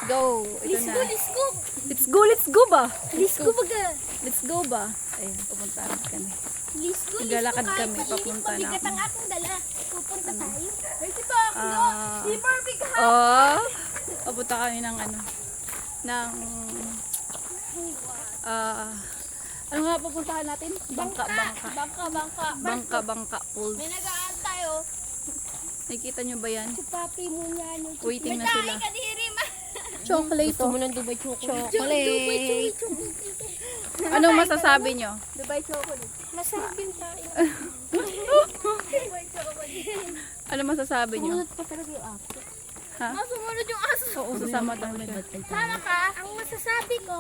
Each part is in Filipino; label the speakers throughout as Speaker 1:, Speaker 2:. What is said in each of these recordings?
Speaker 1: Go. Ito na.
Speaker 2: Let's go.
Speaker 1: Let's go, let's go ba?
Speaker 2: Let's go baga.
Speaker 1: Let's go ba? Ayun, pupunta na kami.
Speaker 2: Let's go.
Speaker 1: Naglalakad kami, papunta na
Speaker 2: Mabigat
Speaker 1: ako.
Speaker 2: ang ating dala. Pupunta tayo. Ay, si
Speaker 1: Ah,
Speaker 2: Barbie ka.
Speaker 1: oh, papunta kami ng ano, ng, ano nga pupuntahan natin? Bangka. Bangka Falls.
Speaker 2: May nagaan tayo.
Speaker 1: Nakikita nyo ba yan?
Speaker 2: Si Papi mo niya.
Speaker 1: Waiting na sila.
Speaker 2: Ka diri ma.
Speaker 1: Chocolate.
Speaker 3: Gusto mo ng Dubai chocolate?
Speaker 1: Chocolate. Anong masasabi nyo?
Speaker 2: Dubai chocolate. Masarap din tayo.
Speaker 1: Ano masasabi nyo?
Speaker 3: Sumunod pa talaga yung aso.
Speaker 1: Ha?
Speaker 2: Sumunod yung aso.
Speaker 1: Oo, sasama daw siya.
Speaker 2: Sama ka? Ang masasabi ko,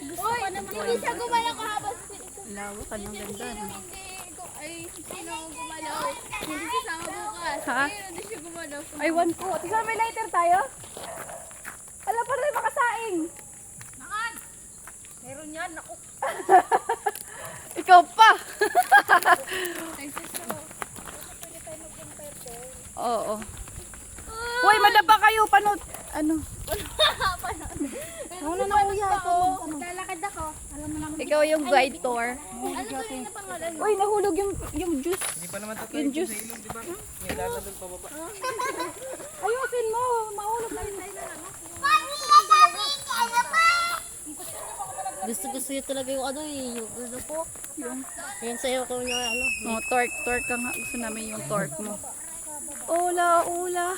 Speaker 2: gusto ko naman. Hindi siya gumalaw ko habang
Speaker 1: Lawak, anong ganda. No?
Speaker 2: Ay, sino ang gumalaw? Hindi siya sama bukas.
Speaker 1: Ha?
Speaker 2: Hindi siya gumalaw.
Speaker 1: Ay, one ko. Tignan, may lighter tayo? Alam pa rin makasaing.
Speaker 2: Nakan! Meron yan. Naku.
Speaker 1: Ikaw pa. Oo. Hoy, madapa kayo. Paano? Ano?
Speaker 2: Ano na uya ako? Lalakad ako. Alam mo lang.
Speaker 1: Ikaw yung guide tour.
Speaker 2: Ano to yung napangalan?
Speaker 1: Uy, nahulog yung juice.
Speaker 4: Hindi pa naman tatay
Speaker 1: Yung
Speaker 4: sa
Speaker 1: juice.
Speaker 4: ilog, di ba? Yung laladol pa baba.
Speaker 1: Ayusin mo. Mahulog na rin.
Speaker 3: Gusto niya talaga yung ano eh, yung ano po. Yan sa'yo ko yung ano.
Speaker 1: No, torque ka nga. Gusto namin yung torque mo. Ula.